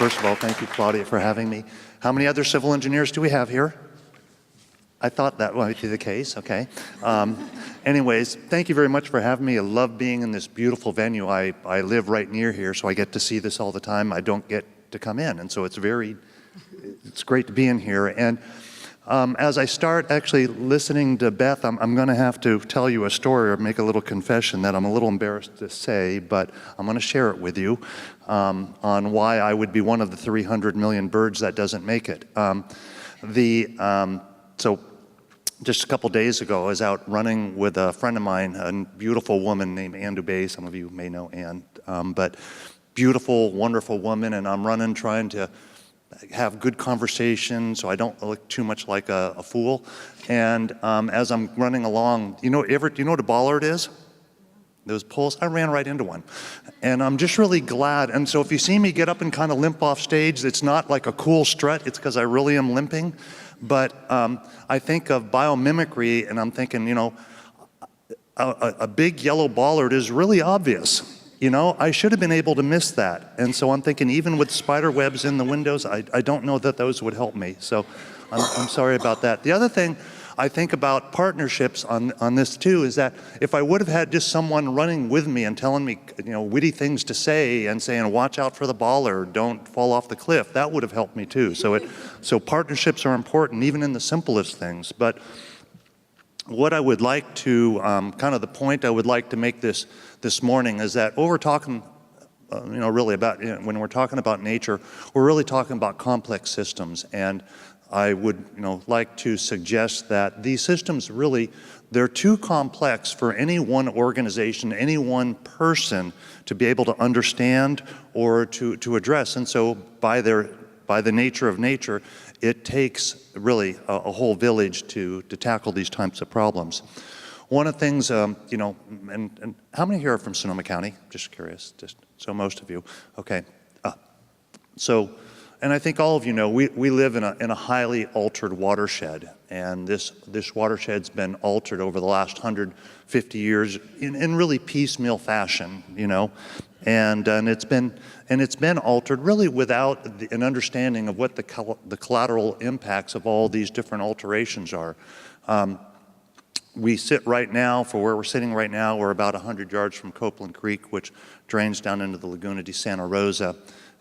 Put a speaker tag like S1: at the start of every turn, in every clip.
S1: First of all, thank you, Claudia, for having me. How many other civil engineers do we have here? I thought that might be the case, okay. Anyways, thank you very much for having me. I love being in this beautiful venue. I live right near here, so I get to see this all the time. I don't get to come in, and so it's great to be in here. And as I start actually listening to Beth, I'm going to have to tell you a story or make a little confession that I'm a little embarrassed to say, but I'm going to share it with you on why I would be one of the 300 million birds that doesn't make it. So just a couple days ago, I was out running with a friend of mine, a beautiful woman named Ann Dubé. Some of you may know Ann, but beautiful, wonderful woman, and I'm running trying to have good conversation so I don't look too much like a fool. And as I'm running along, you know what a bollard is? Those poles, I ran right into one. And I'm just really glad. And so if you see me get up and kind of limp off stage, it's not like a cool strut, it's because I really am limping. But I think of biomimicry, and I'm thinking, you know, a big yellow bollard is really obvious. You know, I should have been able to miss that. And so I'm thinking, even with spider webs in the windows, I don't know that those would help me. So I'm sorry about that. The other thing I think about partnerships on this too is that if I would have had just someone running with me and telling me, you know, witty things to say and saying, watch out for the bollard, don't fall off the cliff, that would have helped me too. So partnerships are important, even in the simplest things. But what I would like to, kind of the point I would like to make this morning is that what we're talking, you know, really about, you know, when we're talking about nature, we're really talking about complex systems. And I would, you know, like to suggest that these systems really, they're too complex for any one organization, any one person to be able to understand or to address. And so by the nature of nature, it takes really a whole village to tackle these types of problems. One of the things, you know, and how many here are from Sonoma County? Just curious, so most of you. Okay. And I think all of you know, we live in a highly altered watershed, and this watershed's been altered over the last 150 years in really piecemeal fashion, you know, and it's been altered really without an understanding of what the collateral impacts of all these different alterations are. We sit right now, for where we're sitting right now, we're about 100 yards from Copeland Creek, which drains down into the Laguna de Santa Rosa.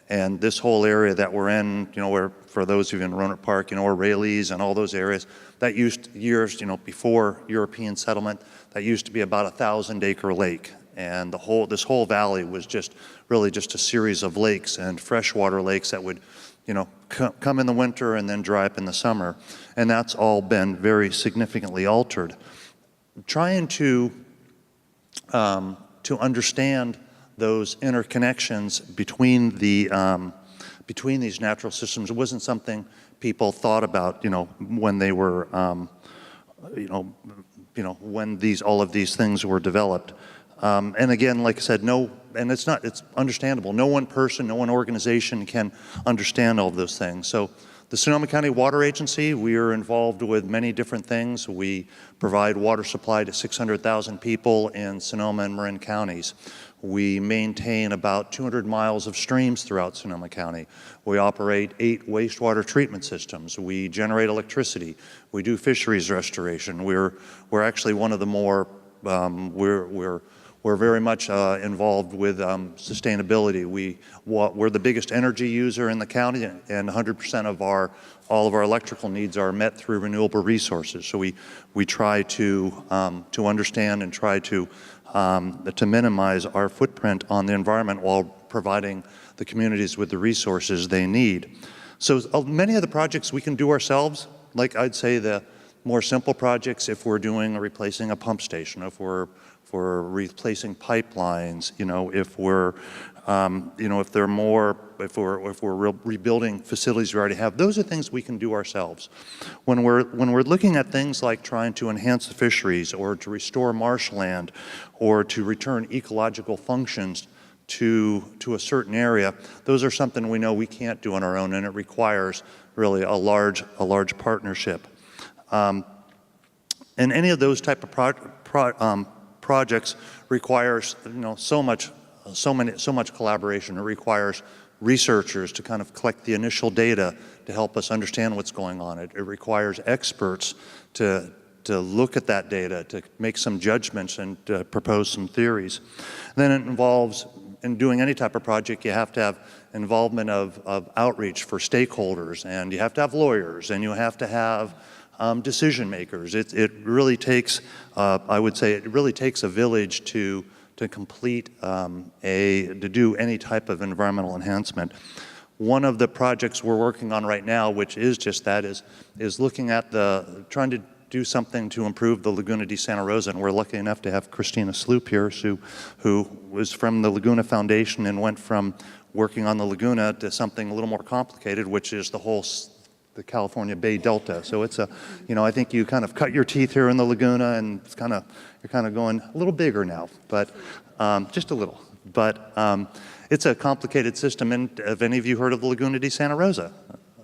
S1: And this whole area that we're in, you know, where, for those of you in Roanoke Park, you know, or Rayleighs and all those areas, that years, you know, before European settlement, that used to be about a 1,000-acre lake. And this whole valley was really just a series of lakes and freshwater lakes that would, you know, come in the winter and then dry up in the summer. And that's all been very significantly altered. Trying to understand those interconnections between these natural systems wasn't something people thought about, you know, when they were, you know, when all of these things were developed. And again, like I said, it's understandable. No one person, no one organization can understand all of those things. So the Sonoma County Water Agency, we are involved with many different things. We provide water supply to 600,000 people in Sonoma and Marin counties. We maintain about 200 miles of streams throughout Sonoma County. We operate 8 wastewater treatment systems. We generate electricity. We do fisheries restoration. We're actually one of the more, we're very much involved with sustainability. We're the biggest energy user in the county, and 100% of all of our electrical needs are met through renewable resources. So we try to understand and try to minimize our footprint on the environment while providing the communities with the resources they need. So many of the projects we can do ourselves, like I'd say the more simple projects, if we're replacing a pump station, if we're replacing pipelines, you know, if we're rebuilding facilities we already have, those are things we can do ourselves. When we're looking at things like trying to enhance the fisheries or to restore marshland or to return ecological functions to a certain area, those are something we know we can't do on our own, and it requires really a large partnership. And any of those type of projects requires, you know, so much collaboration. It requires researchers to kind of collect the initial data to help us understand what's going on. It requires experts to look at that data, to make some judgments and propose some theories. Then it involves, in doing any type of project, you have to have involvement of outreach for stakeholders, and you have to have lawyers, and you have to have decision makers. It really takes, I would say, it really takes a village to complete to do any type of environmental enhancement. One of the projects we're working on right now, which is just that, is looking at trying to do something to improve the Laguna de Santa Rosa, and we're lucky enough to have Christina Sloop here, who was from the Laguna Foundation and went from working on the Laguna to something a little more complicated, which is the California Bay Delta. So it's I think you kind of cut your teeth here in the Laguna, and you're kind of going a little bigger now, but just a little. But it's a complicated system, and have any of you heard of the Laguna de Santa Rosa?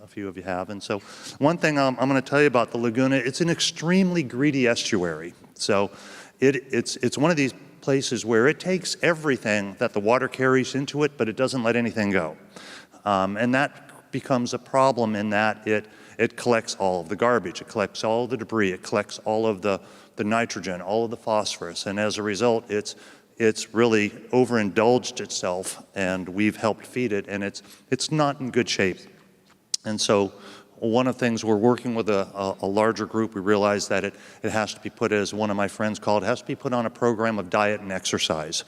S1: A few of you have. And so one thing I'm going to tell you about the Laguna, it's an extremely greedy estuary. So it's one of these places where it takes everything that the water carries into it, but it doesn't let anything go. And that becomes a problem in that it collects all of the garbage, it collects all of the debris, it collects all of the nitrogen, all of the phosphorus, and as a result, it's really overindulged itself, and we've helped feed it, and it's not in good shape. And so one of the things, we're working with a larger group. We realize that it has to be put, as one of my friends called, it has to be put on a program of diet and exercise.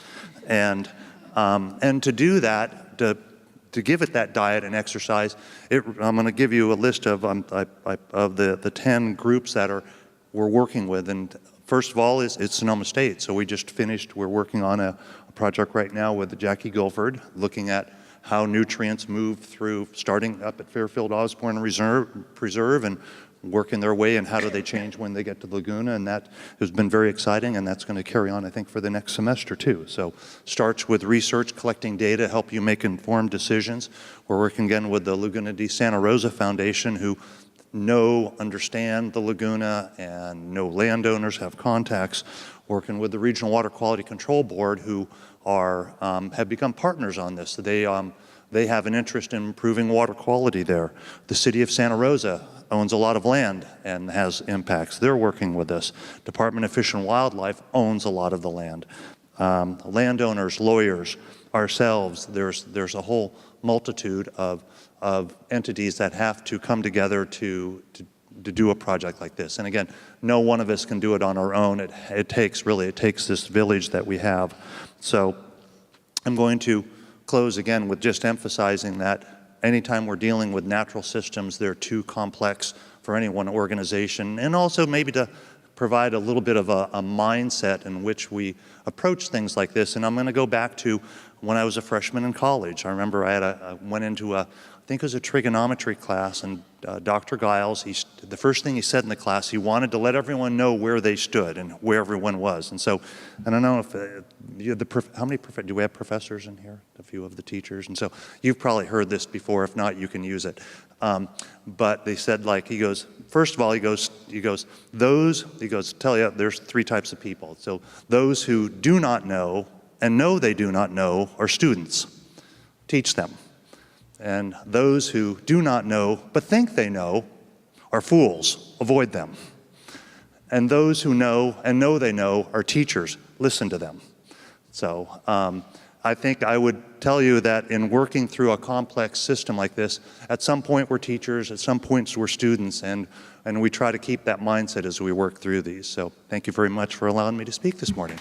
S1: And to do that, to give it that diet and exercise, I'm going to give you a list of the 10 groups that we're working with. And first of all, it's Sonoma State. So we just finished, we're working on a project right now with Jackie Guilford, looking at how nutrients move through, starting up at Fairfield Osborne Preserve and working their way, and how do they change when they get to the Laguna, and that has been very exciting, and that's going to carry on, I think, for the next semester too. So starts with research, collecting data, help you make informed decisions. We're working again with the Laguna de Santa Rosa Foundation, who understand the Laguna and know landowners, have contacts, working with the Regional Water Quality Control Board, who have become partners on this. They have an interest in improving water quality there. The City of Santa Rosa owns a lot of land and has impacts. They're working with us. Department of Fish and Wildlife owns a lot of the land. Landowners, lawyers, ourselves, there's a whole multitude of entities that have to come together to do a project like this. And again, no one of us can do it on our own. It takes this village that we have. So I'm going to close again with just emphasizing that anytime we're dealing with natural systems, they're too complex for any one organization, and also maybe to provide a little bit of a mindset in which we approach things like this. And I'm going to go back to when I was a freshman in college. I remember I went into I think it was a trigonometry class, and Dr. Giles, the first thing he said in the class, he wanted to let everyone know where they stood and where everyone was. And so, I don't know if how many do we have professors in here? A few of the teachers. And so you've probably heard this before. If not, you can use it. But they said, like, he goes, first of all, he goes, tell you, there's 3 types of people. So those who do not know and know they do not know are students. Teach them. And those who do not know but think they know are fools. Avoid them. And those who know and know they know are teachers. Listen to them. So I think I would tell you that in working through a complex system like this, at some point we're teachers, at some points we're students, and we try to keep that mindset as we work through these. So thank you very much for allowing me to speak this morning.